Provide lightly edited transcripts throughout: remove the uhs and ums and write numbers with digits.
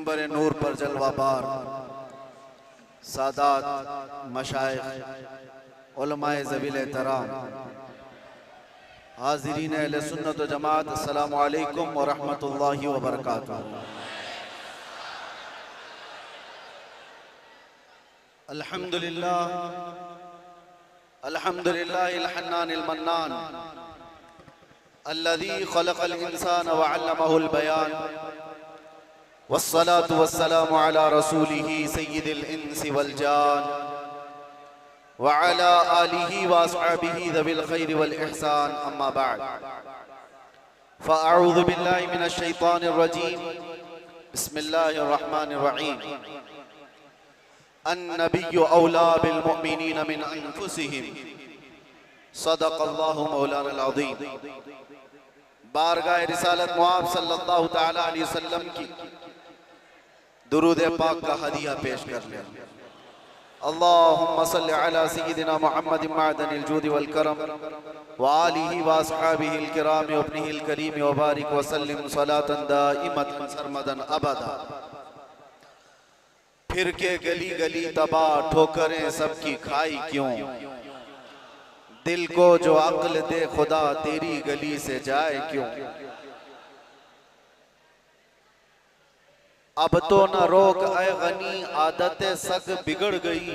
मिंबर नूर पर जलवाबार सादात मशाइख उलमाए ज़वील एहतराम हाज़िरीन अहले सुन्नत व जमात, अस्सलामु अलैकुम व रहमतुल्लाहि व बरकातुहू। अल्हम्दुलिल्लाह अल्हम्दुलिल्लाहिल हन्नानिल मन्नान अल्लज़ी खलक़ल इंसान व अल्लमहुल बयान वस्सलातु वस्सलामु अला रसूलिही सय्यिदिल इंसी वल जान व अला आलिही व अस्हाबिही ज़विल खैरि वल इहसान, अम्मा बअद। फ़अऊज़ु बिल्लाहि मिनश शैतानिर रजीम, बिस्मिल्लाहिर रहमानिर रहीम। अन्नबिय्यु औला बिल मुअमिनीन मिन अनफुसिहिम, सदक़ल्लाहु मौलानाल अज़ीम। बारगाह रिसालत मुआब सल्लल्लाहु तआला अलैहि वसल्लम की दुरूद पाक का हदिया पेश कर ले। अल्लाहुम्मा सल्लि अला सय्यिदिना मुहम्मद मअदनिल जूद वल करम व आलिहि व अस्हाबिहिल किराम व इब्निहिल करीम व बारिक व सल्लिम सलातन दाइमतन सरमदन अबदा। फिर के गली गली तबाह ठोकरें सबकी खाई क्यों, दिल को जो अक्ल दे खुदा तेरी गली से जाए क्यों। अब तो न रोक ऐ गनी आदत सग बिगड़ गई,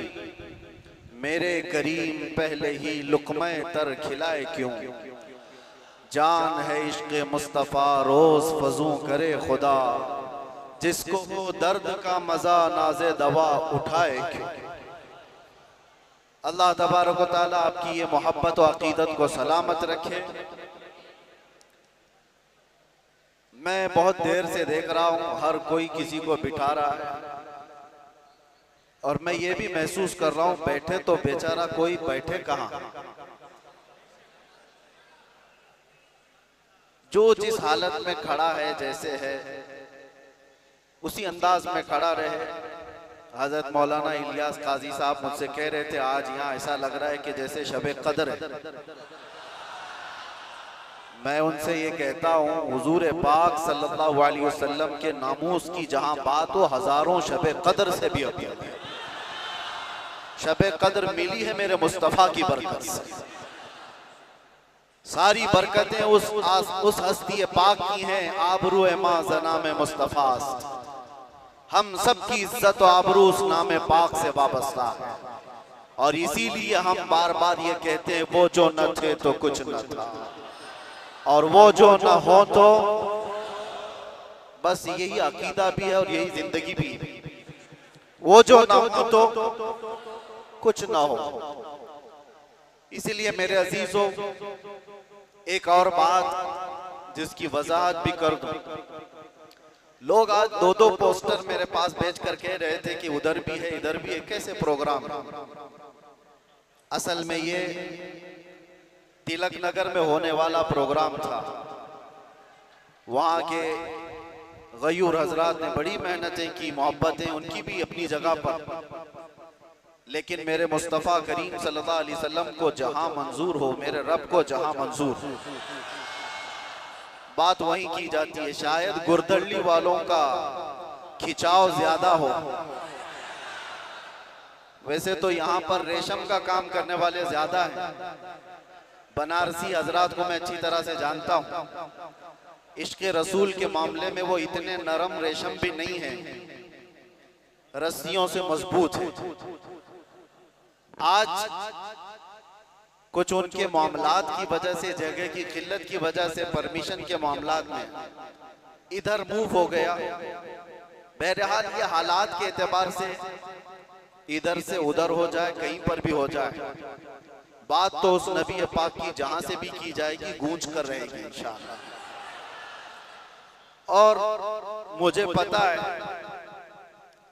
मेरे करीम पहले ही लुक़मे तर खिलाए क्यों। जान है इश्क़ मुस्तफ़ा रोज़ फजू करे खुदा, जिसको वो दर्द का मजा नाज़े दवा उठाए क्यों। अल्लाह तबारक व तआला आपकी ये मोहब्बत व अकीदत को सलामत रखे। मैं बहुत देर से देख रहा हूँ हर कोई किसी को बिठा रहा है, और मैं ये भी महसूस कर रहा हूँ बैठे तो बेचारा कोई बैठे कहाँ। जो जिस हालत में खड़ा है, जैसे है उसी अंदाज में खड़ा रहे। हजरत मौलाना इलियास काजी साहब मुझसे कह रहे थे आज यहाँ ऐसा लग रहा है कि जैसे शबे कदर है। मैं उनसे ये कहता हूँ हुजूर पाक सल्लल्लाहु अलैहि वसल्लम के नामूस की जहाँ बात हो, हजारों शबे कदर से भी अभी शबे कदर मिली है मेरे मुस्तफ़ा की बरकत से। सारी बरकतें उस हस्ती पाक की हैं। आबरू मां ज़नाम मुस्तफ़ा, हम सब की इज्जत और आबरू उस नाम पाक से वाबस्ता है। और इसीलिए हम बार बार ये कहते हैं वो जो न थे तो कुछ न था, और वो जो न हो तो बस। यही अकीदा भी है और यही जिंदगी भी है। वो जो न हो तो कुछ न हो। इसीलिए मेरे अजीजों, एक और बात जिसकी वजाहत भी कर दूं। लोग आज दो दो पोस्टर मेरे पास भेज कर कह रहे थे कि उधर भी है इधर भी है। कैसे प्रोग्राम? असल में ये तिलक नगर में होने वाला प्रोग्राम था। वहाँ के गयूर हजरात ने बड़ी मेहनतें की, मोहब्बतें उनकी भी अपनी जगह पर, लेकिन मेरे मुस्तफ़ा करीम सल्लल्लाहु अलैहि वसल्लम को जहां मंजूर हो, मेरे रब को जहां मंजूर हो, बात वहीं की जाती है। शायद गुरदल्ली वालों का खिंचाव ज्यादा हो। वैसे तो यहाँ पर रेशम का काम करने वाले ज्यादा हैं। बनारसी हजरात को मैं अच्छी तरह से जानता हूँ। इश्क़ रसूल के मामले में वो इतने नरम रेशम भी नहीं है, रस्सियों से मजबूत है। आज कुछ उनके मामलात की वजह से, जगह की किल्लत की वजह से, परमिशन के मामलात में इधर मूव हो गया। बहरहाल ये हालात के एतबार से इधर से उधर हो जाए, कहीं पर भी हो जाए, बात तो उस नबी पाक की जहां से भी की जाएगी गूंज कर रहेगी इंशाअल्लाह। और मुझे पता है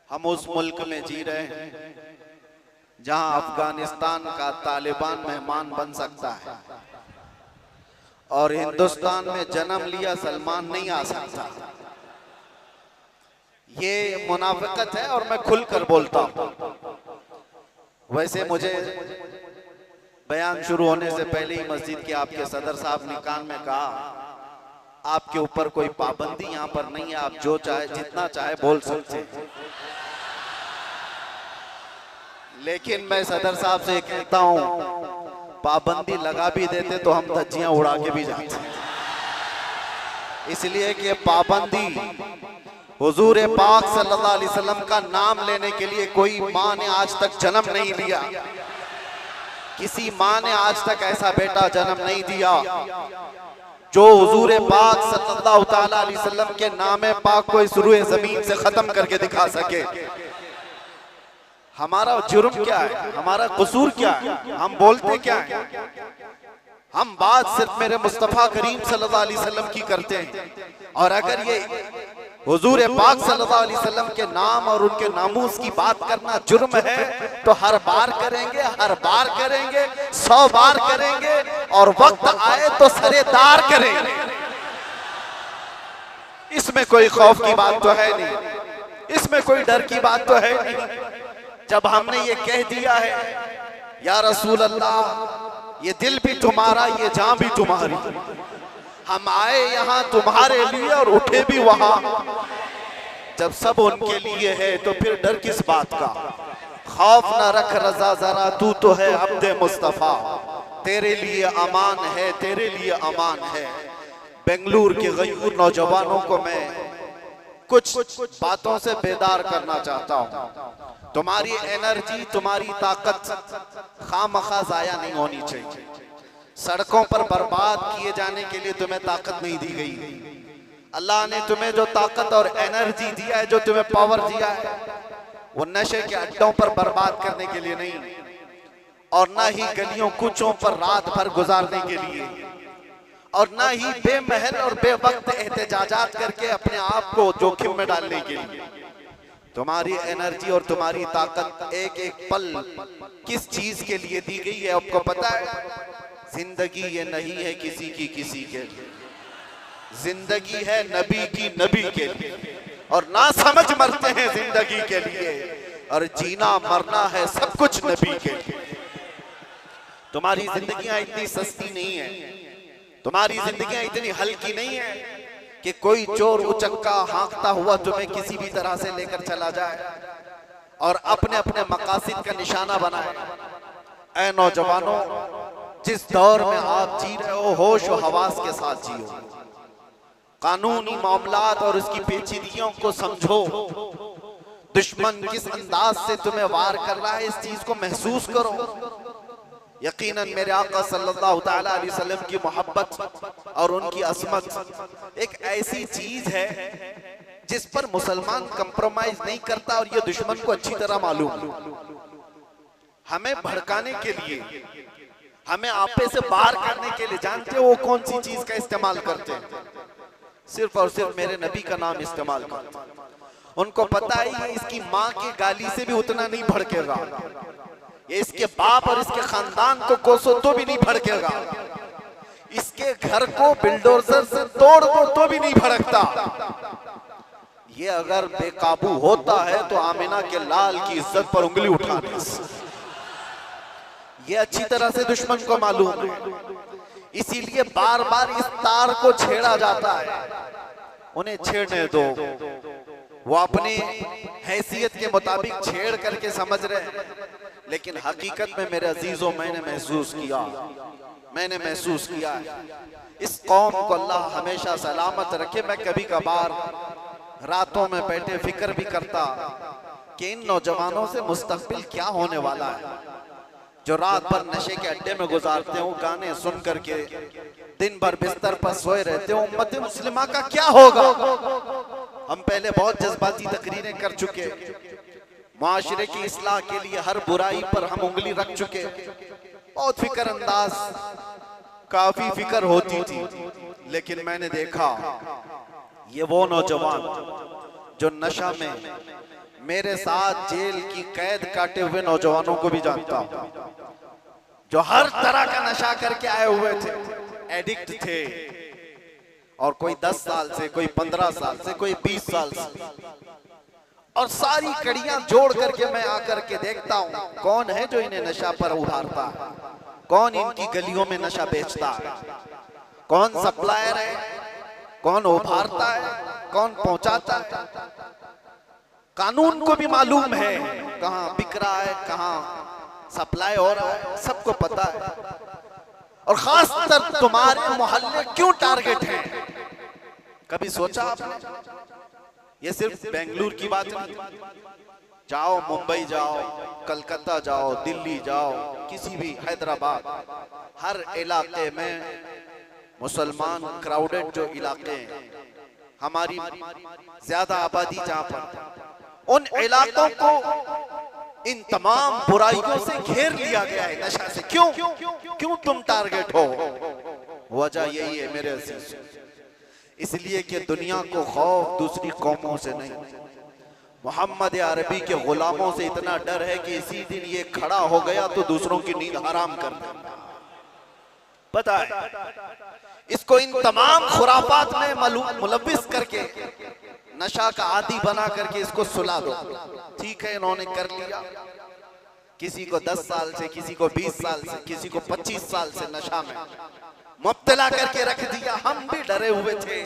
हम उस मुल्क में जी रहे हैं जहां अफगानिस्तान का तालिबान मेहमान बन सकता है, और हिंदुस्तान में जन्म लिया सलमान नहीं आ सकता। ये मुनाफिकत है और मैं खुलकर बोलता हूं। वैसे मुझे बयान शुरू होने से पहले ही मस्जिद के आपके सदर साहब ने कान में कहा आपके ऊपर कोई पाबंदी यहाँ पर नहीं है, आप जो चाहे जितना चाहे बोल सकते हैं। लेकिन मैं सदर साहब से कहता हूँ, पाबंदी लगा भी देते तो हम धज्जियां उड़ा के भी जाते, इसलिए कि पाबंदी हुजूर पाक सल्लल्लाहु अलैहि वसल्लम का नाम लेने के लिए कोई माँ ने आज तक जन्म नहीं लिया, किसी माँ ने आज तक ऐसा बेटा जन्म नहीं दिया जो हुजूर पाक सल्लल्लाहु ताला अलैहि वसल्लम के नाम पाक को इस रूए जमीन से खत्म करके दिखा सके। हमारा जुर्म क्या है, हमारा कसूर क्या है, हम बोलते क्या है? हम बात सिर्फ मेरे मुस्तफा करीम सल्लल्लाहु अलैहि वसल्लम की करते हैं, और अगर ये हुजूर पाक सल्लल्लाहु अलैहि वसल्लम के नाम और उनके नामूस की बात करना जुर्म है तो हर बार करेंगे, हर बार करेंगे, 100 बार करेंगे, और वक्त आए तो सरेदार करेंगे। इसमें कोई खौफ की बात तो है नहीं, इसमें कोई डर की बात तो है नहीं। जब हमने ये कह दिया है या रसूल अल्लाह, ये दिल भी तुम्हारा, ये जान भी तुम्हारी, हम आए यहाँ तुम्हारे लिए और उठे भी वहां, जब सब उनके लिए है तो फिर डर किस बात का? खौफ न रख रजा जरा, तू तो है अब्दे मुस्तफा, तेरे लिए अमान है, तेरे लिए अमान है। बेंगलुरु के गयूर नौजवानों को मैं कुछ बातों से बेदार करना चाहता हूँ। तुम्हारी एनर्जी, तुम्हारी ताकत खामखा जाया नहीं होनी चाहिए। सड़कों पर बर्बाद किए जाने के लिए तुम्हें ताकत नहीं दी गई। अल्लाह ने तुम्हें जो ताकत और एनर्जी दिया है, जो तुम्हें पावर दिया है, वो नशे के अड्डों पर बर्बाद करने के लिए नहीं, और ना ही गलियों कूचों पर रात भर गुजारने के लिए, और ना ही बेमहल और बेवक्त एहतजाजात करके अपने आप को जोखिम में डालने के लिए। तुम्हारी एनर्जी और तुम्हारी ताकत एक एक पल किस चीज के लिए दी गई है आपको पता है? जिंदगी ये नहीं है किसी की किसी के लिए, जिंदगी है नबी की नबी के लिए, और ना समझ मरते हैं जिंदगी के लिए, और जीना मरना है सब कुछ नबी के लिए। तुम्हारी जिंदगियां इतनी सस्ती नहीं है, तुम्हारी जिंदगियां इतनी हल्की नहीं है कि कोई चोर उचक्का हाँकता हुआ तुम्हें किसी भी तरह से लेकर चला जाए और अपने अपने मकासद का निशाना बनाए। ऐ नौजवानों, जिस दौर में आप जी रहे हो, होश और हवास के साथ जियो, कानूनी मामलात और उसकी पेचीदगियों को समझो। दुश्मन किस अंदाज से तुम्हें वार कर रहा है, इस चीज को महसूस करो। यकीनन मेरे आका सल्लल्लाहु ताला अलैहि वसल्लम की मोहब्बत और उनकी असमत एक ऐसी चीज है जिस पर मुसलमान कंप्रोमाइज नहीं करता, और ये दुश्मन को अच्छी तरह मालूम है। हमें भड़काने के लिए, हमें आपे से बाहर करने के लिए, जानते हो वो कौन सी चीज का इस्तेमाल करते हैं? सिर्फ और सिर्फ मेरे नबी का नाम इस्तेमाल करते हैं। उनको पता है इसकी माँ की गाली से भी उतना नहीं भड़केगा, ये इसके बाप और इसके खानदान को कोसो तो भी नहीं भड़केगा, इसके घर को बिल्डोजर से तोड़ दो तो भी नहीं भड़कता। ये अगर बेकाबू होता है तो आमिना के लाल की इज्जत पर उंगली उठाने से। ये अच्छी तरह से दुश्मन को मालूम है, इसीलिए बार बार इस तार को छेड़ा जाता है। उन्हें छेड़ने दो, वो अपनी हैसियत के मुताबिक छेड़ करके समझ रहे हैं, लेकिन हकीकत में मेरे अजीजों मैंने महसूस किया इस कौम को अल्लाह हमेशा सलामत रखे। मैं कभी कभार रातों में बैठे फिक्र भी करता कि इन नौजवानों से मुस्तकबिल क्या होने वाला है, जो रात भर नशे के अड्डे में गुजारते हो, गाने सुन करके दिन भर बिस्तर पर सोए रहते हो। उम्मत मुस्लिमा का क्या होगा? हम पहले बहुत जज्बाती तकरीरें कर चुके, माशरे की इस्लाह के लिए हर बुराई पर हम उंगली रख चुके, बहुत फिक्र अंदाज, काफी फिक्र होती थी। लेकिन मैंने देखा ये वो नौजवान जो नशा में मेरे साथ जेल की कैद काटे हुए नौजवानों को भी जानता हूं, जो हर तरह का नशा करके आए हुए थे, एडिक्ट थे, और कोई 10 साल से, कोई 15 साल से, कोई 20 साल से, और सारी कड़ियां जोड़ करके मैं आकर के देखता हूं कौन है जो इन्हें नशा पर उभारता है, कौन इनकी गलियों में नशा बेचता है, कौन सप्लायर है, कौन उभारता है, कौन पहुंचाता है। कानून को भी मालूम है कहां बिक रहा है, कहां सप्लाई हो रहा है, सबको पता है। और खासकर तुम्हारे मोहल्ले क्यों टारगेट है, कभी सोचा आपने? ये सिर्फ बेंगलुरु की बात नहीं, जाओ मुंबई जाओ, कलकत्ता जाओ, दिल्ली जाओ, किसी भी, हैदराबाद, हर इलाके में मुसलमान क्राउडेड जो इलाके हैं, हमारी ज्यादा आबादी जहां पर, उन इलाकों को इन तमाम बुराइयों से घेर लिया गया है, नशा से। क्यों तुम टारगेट हो? वजह यही है मेरे अजीज, इसलिए कि दुनिया को खौफ दूसरी कौमों से नहीं, मोहम्मद अरबी के गुलामों से इतना डर है कि इसी दिन ये खड़ा हो गया तो दूसरों की नींद हराम कर दे। पता है इसको इन तमाम खुराफात में मुलव्विस करके, नशा का आदी बना करके इसको सुला दो। ठीक है, इन्होंने कर लिया, किसी को 10 साल से, किसी को 20 साल से, किसी को 25 साल से नशा में मुब्तला करके रख दिया। हम भी डरे हुए थे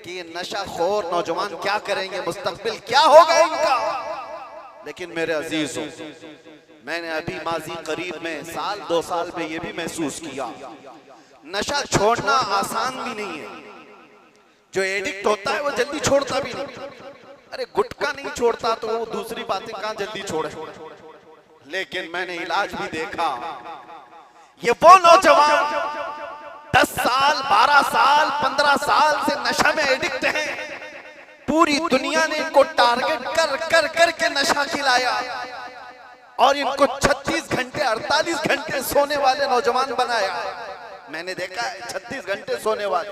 कि ये नशा खोर नौजवान क्या करेंगे, मुस्तकबिल क्या होगा इनका। लेकिन मेरे अजीजों, मैंने अभी माजी करीब में, साल 2 साल में ये भी महसूस किया, नशा छोड़ना आसान भी नहीं है। जो एडिक्ट होता है वो जल्दी छोड़ता भी नहीं। अरे गुटखा नहीं छोड़ता तो वो दूसरी बातें कहां जल्दी छोड़े। लेकिन मैंने इलाज भी देखा, ये वो नौजवान 10 साल, 12 साल, 15 साल से नशा में एडिक्ट हैं, पूरी दुनिया ने इनको टारगेट कर कर करके नशा खिलाया और इनको 36 घंटे 48 घंटे सोने वाले नौजवान बनाया। मैंने देखा है 36 घंटे सोने वाले,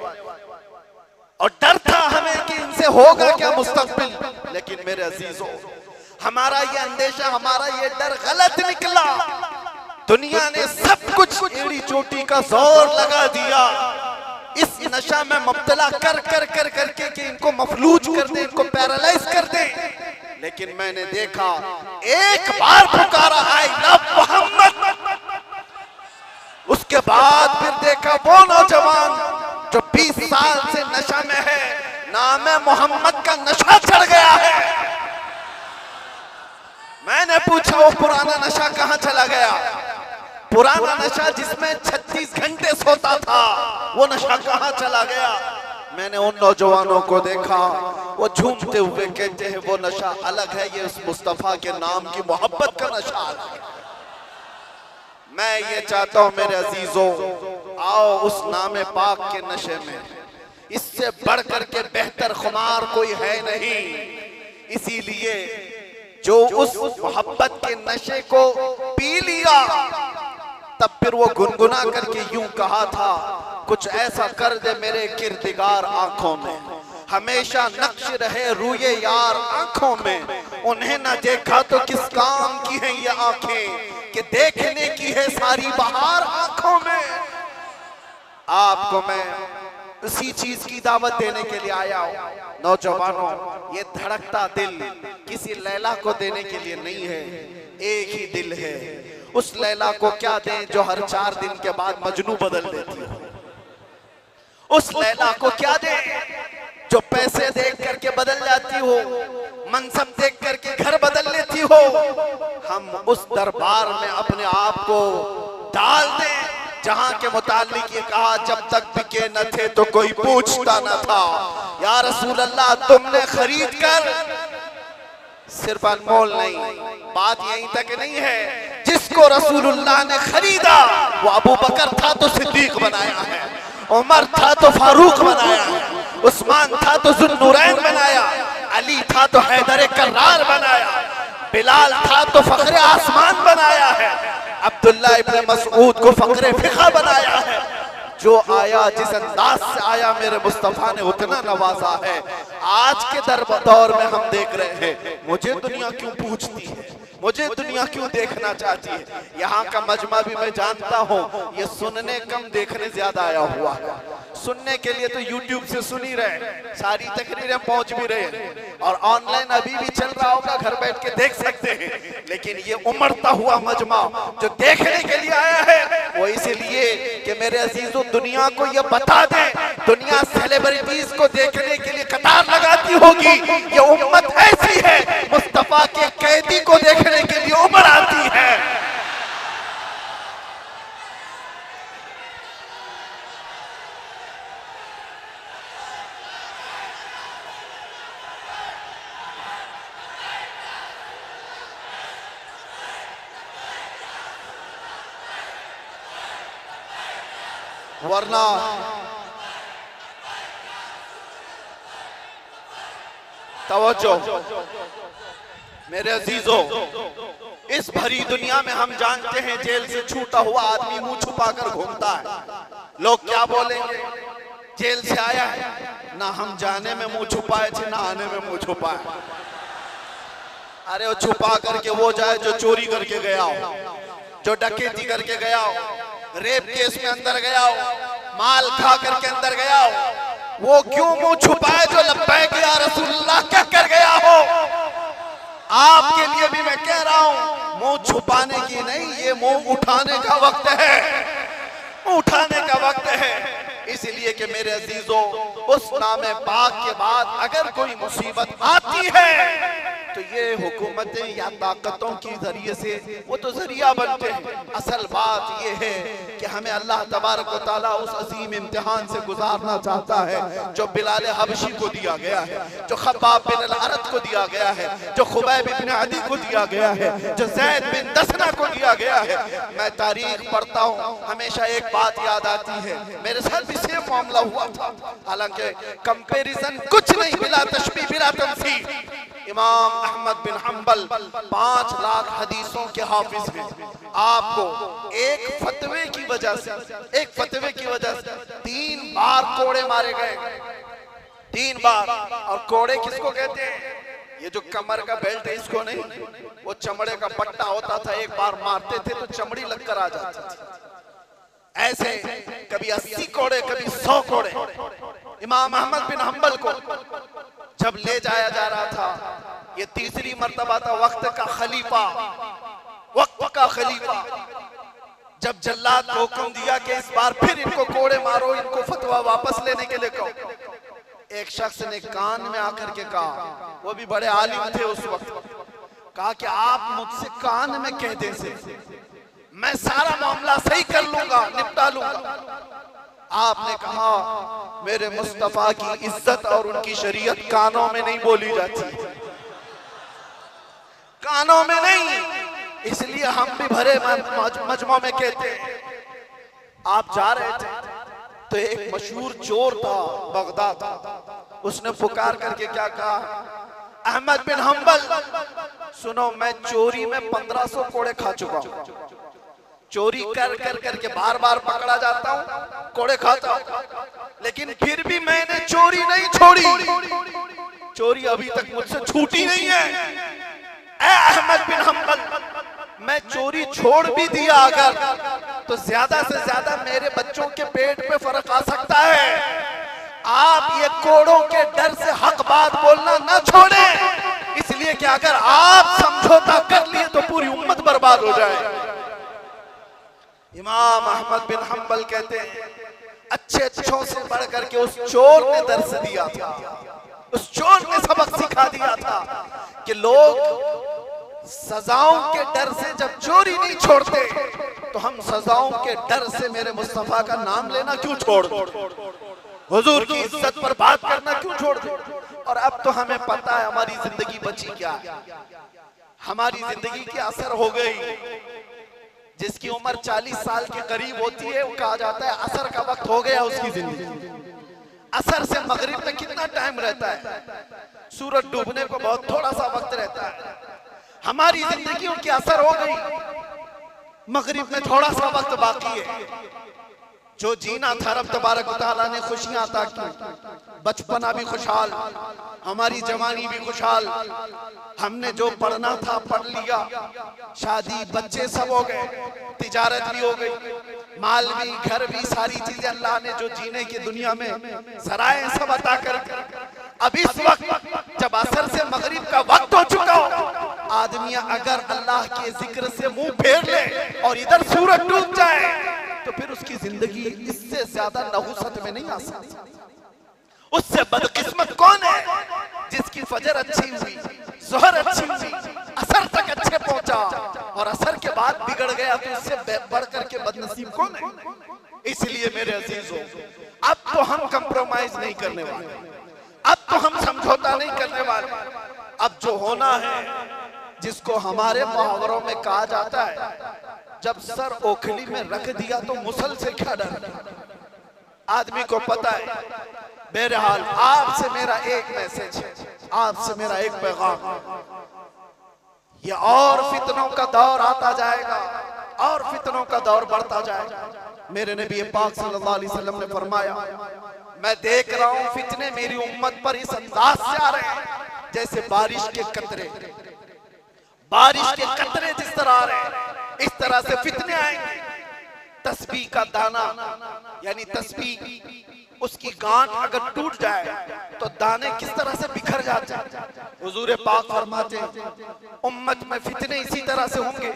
और डर था हमें कि इनसे होगा क्या मुस्तकबिल। लेकिन मेरे अजीजों, हमारा ये अंदेशा, हमारा ये डर गलत निकला। दुनिया ने सब कुछ एड़ी चोटी का जोर लगा दिया इस नशा में मुब्तला कर कर कर करके कि इनको मफलूज कर दे, इनको पैरालाइज कर दे। लेकिन मैंने देखा, एक बार पुकारा आई लव मोहम्मद, उसके बाद फिर देखा वो नौजवान जो 20 साल से नशा में है, नाम मोहम्मद का नशा चढ़ गया है। मैंने पूछा वो पुराना नशा कहां चला गया? पुराना नशा जिसमें 36 घंटे सोता था, वो नशा कहां चला गया? मैंने उन नौजवानों को देखा, वो झूमते हुए कहते हैं वो नशा अलग है, ये उस मुस्तफा के नाम की मोहब्बत का नशा अलग है। मैं ये चाहता हूं मेरे अजीजों, आओ उस नाम पाक के नशे में, इससे बढ़कर के बेहतर खुमार कोई है नहीं। इसीलिए जो उस मोहब्बत के नशे को पी लिया, तब फिर वो गुनगुना करके यूं कहा था, कुछ ऐसा कर दे मेरे किरदिगार आंखों में, हमेशा नक्श रहे रूये यार आंखों में। उन्हें न देखा तो किस काम की है ये आंखें, कि देखने की है सारी बहार आंखों में। आपको मैं उसी चीज की दावत देने के लिए आया हूं। नौजवानों, ये धड़कता दिल किसी लैला को देने के लिए नहीं है, एक ही दिल है। उस लैला को क्या दें जो हर 4 दिन के बाद मजनू बदल देती हो? उस लैला को क्या दें जो पैसे देख करके बदल जाती हो, मनसब देख करके घर बदल लेती हो? हम उस दरबार में अपने आप को डाल दें जहां के मुतालिक ये कहा, जब तक बिके न थे तो कोई पूछता न था। या रसूल अल्लाह, तुमने खरीद कर, सिर्फ अनमोल नहीं, बात यहीं तक नहीं है, जिसको रसूलुल्लाह ने खरीदा वो अबू बकर था तो सिद्दीक बनाया है, उमर था तो फारूक बनाया है, उस्मान था तो जुन्नूरैन बनाया, अली था तो हैदर कर्रार बनाया, बिलाल था तो फखरे आसमान बनाया है, अब्दुल्ला इब्न मसऊद को फखरे फिक़ा बनाया है। जो आया जिस अंदाज से आया मेरे मुस्तफा ने उतना नवाजा है। आज के दौर में हम देख रहे हैं, मुझे दुनिया क्यों पूछती है, मुझे दुनिया क्यों देखना चाहती है। यहाँ का मजमा भी मैं जानता हूँ, ये सुनने कम देखने ज्यादा आया हुआ है। सुनने के लिए तो यूट्यूब से सुन ही रहे, सारी तकरीरें पहुंच भी रहे, और ऑनलाइन अभी भी चल रहा होगा, घर बैठ के देख सकते हैं। लेकिन ये उमड़ता हुआ मजमा जो देखने के लिए आया है, वो इसलिए कि मेरे अजीजों दुनिया को ये बता दें, दुनिया सेलिब्रिटीज को देखने के लिए कतार लगाती होगी, ये उम्मत ऐसी है मुस्तफा के कैदी को देखने के लिए उमड़ आती है। वरना तवज्जो मेरे अजीजों, इस भरी दुनिया में हम जानते हैं जेल से छूटा हुआ आदमी मुंह छुपाकर घूमता है। लोग क्या बोलेंगे, जेल से आया है ना, हम जाने में मुंह छुपाए थे ना आने में मुंह छुपाए। अरे वो छुपा करके वो जाए जो चोरी करके गया हो, जो डकैती करके गया हो, रेप केस में अंदर गया हो, माल खा करके अंदर गया हो, वो क्यों मुंह छुपाए जो लब्बैक या रसूलुल्लाह क्या कर गया हो। आपके लिए भी मैं कह रहा हूं, मुंह छुपाने की नहीं, ये मुंह उठाने का वक्त है, उठाने का वक्त है। इसलिए कि मेरे अजीजों, उस नामे पाक के बाद अगर कोई मुसीबत आती है तो ये हुकूमतें या ताकतों की जरिए से वो तो जरिया बनते हैं। असल बात ये है कि हमें अल्लाह तबारक व तआला उस अजीम इम्तिहान से गुजारना चाहता है जो बिलाल हबशी को दिया गया है, जो खब्बाब बिन अल-अरत को दिया गया है, जो खुबैब बिन अदी को दिया गया है, जो ज़ैद बिन दसना को दिया गया है। मैं तारीख पढ़ता हूँ, हमेशा एक बात याद आती है, मेरे साथ भी सेम मामला हुआ था। हालांकि कंपैरिजन कुछ नहीं, बिला तशबीह बिला तमसील। इमाम अहमद बिन हंबल 5 लाख हदीसों के हाफिज हैं। आपको एक फतवे की वजह से 3 बार कोड़े मारे गए, 3 बार। और कोड़े किसको कहते हैं? ये जो कमर का बेल्ट है इसको नहीं, वो चमड़े का पट्टा होता था, एक बार मारते थे तो चमड़ी लगकर आ जाती थी। ऐसे कभी 80 कोड़े, कभी 100 कोड़े। इमाम अहमद बिन हंबल को जब ले जाया जा रहा था, ये तीसरी मर्तबा था, वक्त का खलीफा जब जल्लाद को हुक्म दिया कि इस बार फिर इनको कोड़े मारो, इनको फतवा वापस लेने के लिए कहो। एक शख्स ने कान में आकर के कहा, वो भी बड़े आलिम थे उस वक्त, कहा कि आप मुझसे कान में कह दें से मैं सारा मामला सही कर लूंगा, निपटा लूंगा। आपने कहा मेरे मुस्तफा की इज्जत और उनकी शरीयत कानों में नहीं बोली जाती, कानों में नहीं। इसलिए हम भी भरे मजमा में कहते हैं। आप जा रहे थे तो एक मशहूर चोर था बगदाद, उसने पुकार करके क्या कहा, अहमद बिन हंबल सुनो, मैं चोरी में 1500 कोड़े खा चुका हूं, चोरी कर कर करके बार बार पकड़ा जाता हूं, कोड़े खाता हूं, लेकिन फिर भी मैंने चोरी नहीं छोड़ी, चोरी अभी तक मुझसे छूटी नहीं है। ऐ अहमद बिन हंबल, मैं चोरी छोड़ भी दिया अगर, तो ज्यादा से ज्यादा मेरे बच्चों के पेट पे फर्क आ सकता है। आप ये कोड़ों के डर से हक बात बोलना न छोड़ें, इसलिए कि अगर आप समझौता कर लिए तो पूरी उम्मत बर्बाद हो जाए। इमाम अहमद बिन हंबल कहते हैं, अच्छों से बढ़ करके उस चोर ने दर्स दिया था, उस चोर ने सबक सिखा दिया था कि लोग सजाओं के डर से जब चोरी नहीं छोड़ते तो हम सजाओं के डर से मेरे मुस्तफा का नाम लेना क्यों छोड़ दो, हुजूर की इज्जत पर बात करना क्यों छोड़ दो। और अब तो हमें पता है हमारी जिंदगी बची क्या है, हमारी जिंदगी की असर हो गई। जिसकी उम्र 40 साल के करीब होती है, वो कहा जाता है असर का वक्त हो गया उसकी जिंदगी। असर से मगरिब में कितना टाइम रहता है, सूरज डूबने को बहुत थोड़ा सा वक्त रहता है। हमारी जिंदगियों की असर हो गई, मगरिब में थोड़ा सा वक्त बाकी है। जो जीना था रब तबारक व तआला ने खुशियां अता की, बचपना भी खुशहाल, हमारी जवानी भी खुशहाल, हमने जो पढ़ना था पढ़ लिया, शादी बच्चे सब हो गए, तिजारत भी हो गई, माल भी, घर भी, सारी चीजें अल्लाह ने जो जीने की दुनिया में सराय सब अता कर। अब इस वक्त जब असर से मगरिब का वक्त हो चुका हो, आदमी अगर अल्लाह के जिक्र से मुंह फेर ले और इधर सूरज डूब जाए तो फिर उसकी जिंदगी इससे ज्यादा नहुसत में नहीं आ सकती। उससे बदकिस्मत कौन है जिसकी फजर अच्छी हुई, ज़ोहर अच्छी हुई, असर तक अच्छे पहुंचा और असर के बाद बिगड़ गया, तो उससे बढ़ करके बदनसीब कौन है? इसलिए मेरे अजीजों, अब तो हम कंप्रोमाइज नहीं करने वाले, अब तो हम समझौता नहीं करने वाले। अब जो होना है, जिसको हमारे मुहावरों में कहा जाता है, जब सर ओखली में रख दिया तो मुसल से क्या डर। आदमी को पता है। बहरहाल आपसे मेरा एक मैसेज है, आपसे मेरा एक पैगाम, ये और फितनों का दौर आता जाएगा और फितनों का दौर बढ़ता जाएगा। मेरे नबी पाक सल्लल्लाहु अलैहि वसल्लम ने फरमाया, मैं देख रहा हूं फितने मेरी उम्मत पर इस अंदाज से आ रहे हैं जैसे बारिश के कतरे, बारिश के कतरे जिस तरह आ रहे हैं, इस तरह से फितने आएंगे। तस्बीह का दाना यानी तस्बीह, उसकी गांठ अगर टूट जाए तो दाने किस तरह से बिखर जाते हैं। हुजूर पाक फरमाते हैं, उम्मत में फितने इसी तरह से होंगे,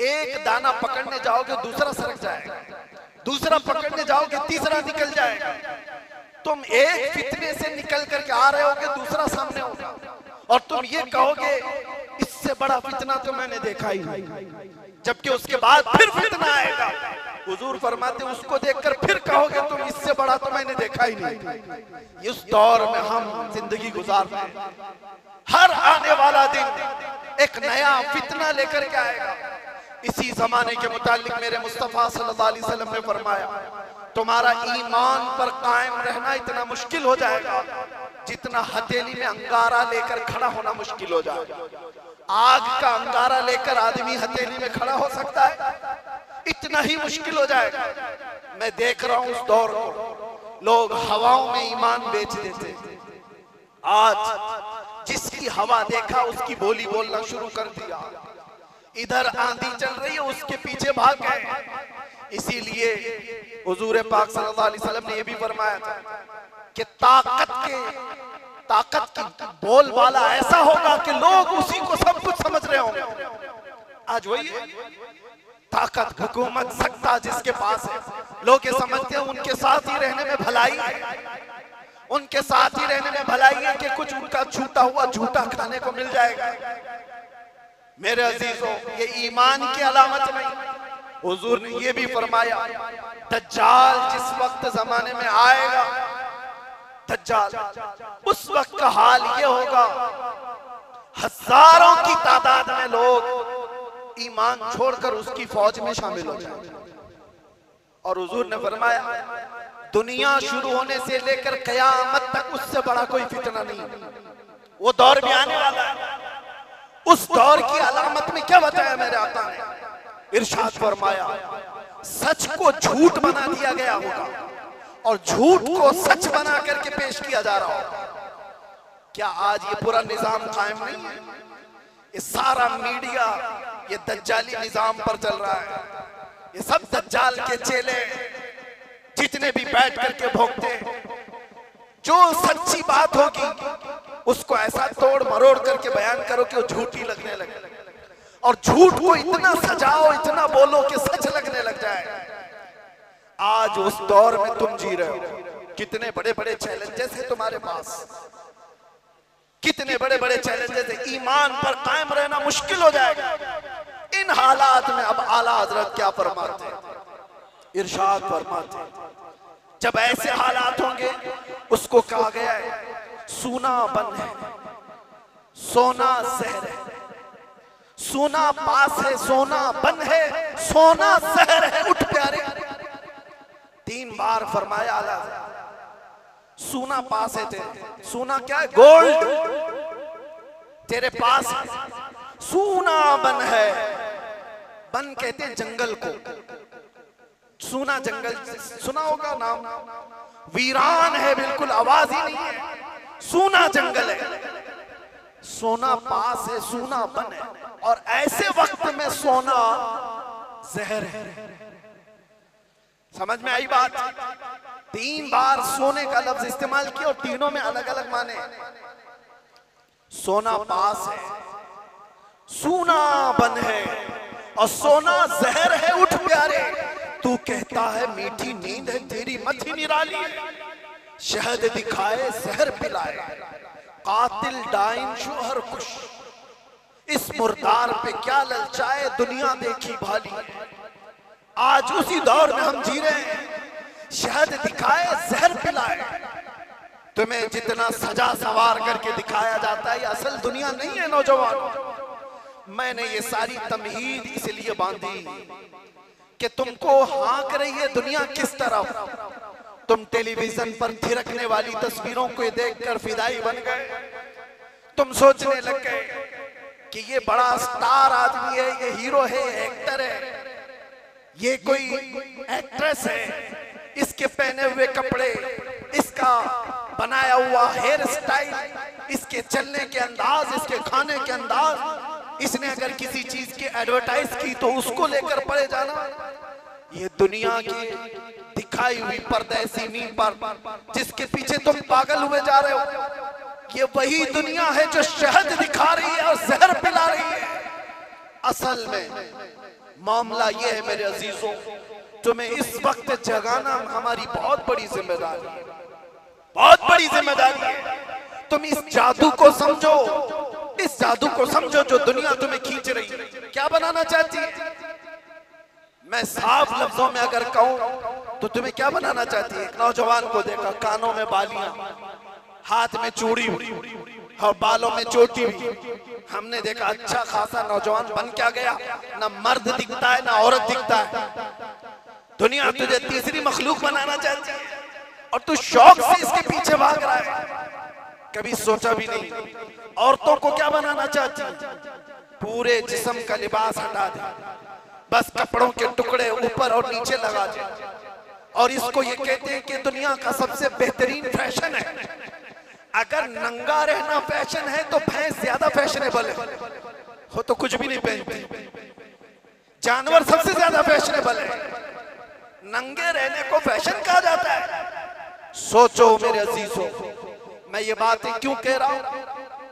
एक दाना पकड़ने जाओगे दूसरा सरक जाएगा, दूसरा पकड़ने जाओगे तीसरा निकल जाएगा। तुम एक फितने से निकल करके आ रहे होगे, दूसरा सामने होगा और तुम ये कहोगे इससे बड़ा फितना तो मैंने देखा ही नहीं, जबकि उसके बाद फिर फितना आएगा। हुजूर फरमाते उसको देखकर फिर कहोगे तुम इससे बड़ा तो मैंने देखा ही नहीं। इस दौर में हम जिंदगी गुजार रहे हैं। हर आने वाला दिन एक नया फितना लेकर के आएगा। इसी जमाने के मुतालिक मेरे मुस्तफा सल्लल्लाहु अलैहि वसल्लम ने फरमाया, तुम्हारा ईमान पर कायम रहना इतना मुश्किल हो जाएगा जितना हथेली में अंगारा लेकर खड़ा होना मुश्किल हो जाएगा। आग का अंगारा लेकर आदमी हथेली में खड़ा हो सकता है, इतना ही मुश्किल हो जाएगा। मैं देख रहा हूं उस दौर को, लोग हवाओं में ईमान बेच देते। आज जिसकी हवा देखा उसकी बोली बोलना शुरू कर दिया। इधर आंधी चल रही है, उसके पीछे भाग गए। इसीलिए हुजूर पाक सल्लल्लाहु अलैहि वसल्लम ने यह भी फरमाया था कि ताकत की बोलबाला ऐसा होगा कि लोग उसी को सब कुछ समझ रहे होंगे। आज वही है, ताकत, हुकूमत, सत्ता जिसके पास है, लोग ये समझते हैं उनके साथ ही रहने में भलाई है, उनके साथ ही रहने में भलाई है कि कुछ उनका छूटा हुआ झूठा खाने को मिल जाएगा। मेरे अजीजों, ये ईमान की अलामत नहीं। हुजूर ने ये भी फरमाया, दज्जाल जिस वक्त जमाने में आएगा, दज्जाल उस वक्त का हाल ये होगा, हजारों की तादाद में लोग ईमान छोड़कर उसकी फौज में शामिल हो जाएंगे। और हुजूर ने फरमाया, दुनिया शुरू होने से लेकर कयामत तक उससे बड़ा कोई फितना नहीं। वो दौर भी आने वाला है। उस दौर की अलामत में क्या बताया मेरे आका ने? इरशाद फरमाया, सच को झूठ बना दिया गया होगा और झूठ को सच बना करके पेश किया जा रहा होगा। क्या आज ये पूरा निजाम कायम नहीं है? ये सारा मीडिया ये दज्जाली निजाम पर चल रहा है। ये सब दज्जाल के चेले जितने भी बैठ करके भोगते हैं, जो सच्ची बात होगी उसको ऐसा तोड़ मरोड़ करके बयान करो कि वो झूठी लगने लगे, और झूठ को इतना सजाओ, इतना बोलो कि सच लगने लग जाए। आज उस दौर में तुम जी रहे हो। कितने बड़े बड़े चैलेंजेस हैं तुम्हारे पास, कितने बड़े बड़े चैलेंजेस हैं। ईमान पर कायम रहना मुश्किल हो जाएगा। इन हालात में अब आला हजरत क्या फरमाते हैं? इरशाद फरमाते हैं, जब ऐसे हालात होंगे, उसको कहा गया है सूना बन है, सोना जहर है। सोना पास है, सोना बन है, सोना जहर है। उठ प्यारे, 3 बार फरमाया आला। सोना पास है तेरे, सोना क्या है? गोल्ड तेरे पास है। सोना बन है, बन कहते हैं जंगल को। सोना जंगल सुना होगा नाम, वीरान है, बिल्कुल आवाज ही नहीं है, सोना जंगल है। सोना पास है, सोना बन है, और ऐसे वक्त में सोना जहर है। समझ में आई बात? 3 बार सोने का लफ्ज इस्तेमाल किया और तीनों में अलग अलग माने। सोना पास है, सोना बन है और सोना जहर है। उठ प्यारे, तू कहता है मीठी नींद है तेरी मथी निराली, शहद दिखाए जहर पिलाए, कातिल डाइन शोहर खुश, इस मुर्दार पे क्या ललचाए दुनिया देखी भाली। आज उसी दौर में हम जी रहे हैं, शहद दिखाए जहर पिलाए। तुम्हें जितना सजा सवार करके दिखाया जाता है ये असल दुनिया नहीं है नौजवान। मैंने ये सारी तमहीद इसलिए बांधी कि तुमको हाँक रही है दुनिया किस तरफ। तुम टेलीविजन पर थिरकने वाली तस्वीरों को देखकर फिदाई बन गए। तुम सोचने लग गए कि ये बड़ा स्टार आदमी है, ये हीरो है, एक्टर है, ये कोई एक्ट्रेस है, इसके पहने हुए कपड़े, इसका बनाया हुआ हेयर स्टाइल, इसके चलने के अंदाज, इसके खाने के अंदाज, इसने अगर किसी चीज की एडवर्टाइज की तो उसको लेकर पड़े जाना। ये दुनिया की दिखाई हुई परदेसी नींद पर जिसके पीछे तुम पागल हुए जा रहे हो, ये वही दुनिया है जो शहद दिखा रही है और जहर पिला रही है। असल में मामला ये है मेरे अजीजों, तुम्हें इस वक्त जगाना हमारी बहुत बड़ी जिम्मेदारी है, बहुत बड़ी जिम्मेदारी है। तुम इस जादू को समझो, इस जादू को समझो जो दुनिया तुम्हें खींच रही है। क्या बनाना चाहती है? मैं साफ लफ्जों में अगर कहूं तो तुम्हें क्या बनाना चाहती है? एक नौजवान को देखा, कानों में बालियां, हाथ में चूड़ी और बालों में चोटी भी। हमने देखा अच्छा खासा नौजवान बन क्या गया, ना मर्द दिखता है ना औरत दिखता है। दुनिया तुझे तीसरी मखलूक बनाना चाहती है और तू शौक से इसके पीछे भाग रहा है। कभी सोचा भी नहीं औरतों को क्या बनाना चाहती है? पूरे जिस्म का लिबास हटा दे, बस कपड़ों के टुकड़े ऊपर और नीचे लगा दे, और इसको ये कहते हैं कि दुनिया का सबसे बेहतरीन फैशन है। अगर नंगा रहना फैशन है तो भैंस ज्यादा फैशनेबल है, हो तो कुछ भी नहीं पहनती। जानवर सबसे ज्यादा फैशनेबल है, नंगे रहने को फैशन कहा जाता है। सोचो मेरे अजीजों, मैं ये बातें क्यों कह रहा हूं?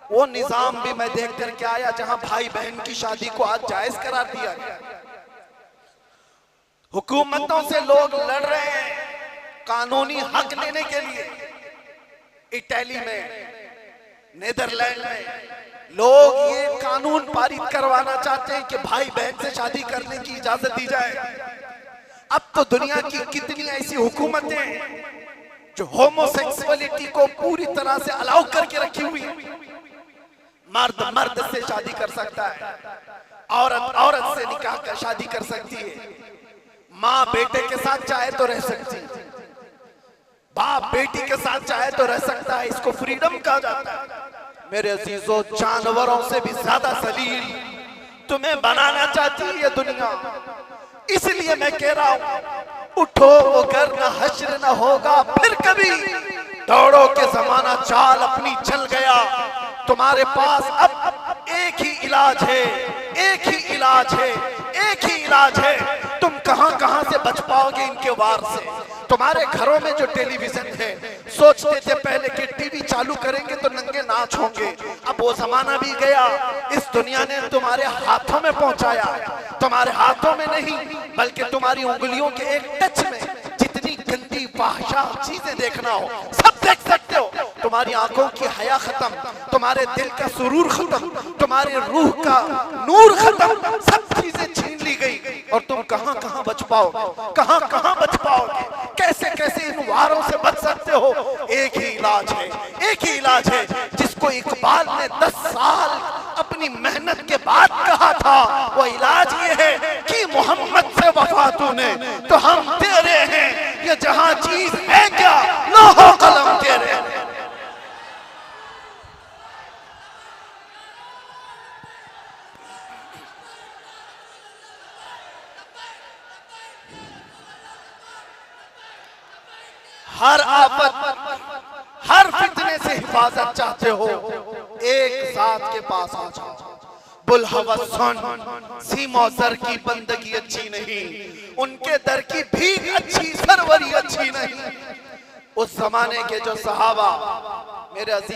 वो निजाम भी मैं देख करके आया जहां भाई बहन की शादी को आज जायज करार दिया गया। हुकूमतों से लोग लड़ रहे हैं कानूनी हक लेने के लिए। इटली में, नेदरलैंड में लोग ये कानून पारित करवाना चाहते हैं कि भाई बहन से शादी करने की इजाजत दी जाए। अब तो दुनिया की कितनी ऐसी हुकूमतें जो होमोसेक्सुअलिटी को पूरी तरह से अलाउ करके रखी हुई है। मर्द मर्द से शादी कर सकता है, औरत औरत से निकाह कर शादी कर सकती है, माँ बेटे के साथ चाहे तो रह सकती है, बाप बेटी के साथ चाहे तो रह सकता है। इसको फ्रीडम कहा जाता है। मेरे अजीजों, जानवरों से भी ज्यादा सलील तुम्हें बनाना चाहती है ये दुनिया। इसलिए मैं कह रहा हूं, उठो वो घर न हश्र न होगा फिर कभी, दौड़ो के जमाना चाल अपनी चल गया। तुम्हारे पास अब एक ही इलाज है, एक ही इलाज है, एक ही इलाज है। तुम कहां कहां से बच पाओगे इनके वार से? तुम्हारे घरों में जो टेलीविजन है, सोचते थे पहले कि टीवी चालू करेंगे तो नंगे नाच होंगे, अब वो जमाना भी गया। इस दुनिया ने तुम्हारे हाथों में पहुंचाया, तुम्हारे हाथों में नहीं बल्कि तुम्हारी उंगलियों के एक टच में जितनी गंदी फाहिशा चीजें देखना हो सब देख सकते हो। तुम्हारी आंखों की हया खत्म, तुम्हारे दिल का सुरूर खत्म, तुम्हारे रूह का नूर खत्म, सब चीजें छीन ली गई। और तुम कहां कहां बच पाओगे, कहां कहां बच पाओगे, कैसे कैसे इन वारों से बच सकते हो? एक ही इलाज है, एक ही इलाज है जिसको इकबाल ने 10 साल अपनी मेहनत के बाद कहा था। वो इलाज ये है कि मोहम्मद से वफा तूने तो हम तेरे हैं, ये जहां चीज है क्या लोहो कलम तेरे। हर आफत, हर फितने से हिफाजत चाहते हो, एक साथ के पास आ जाओ। बुलहवस सुन, सीमौसर की बंदगी अच्छी नहीं, उनके दर की भीख अच्छी, सरवरी अच्छी नहीं। उस जमाने के जो सहाबा मेरे अजीज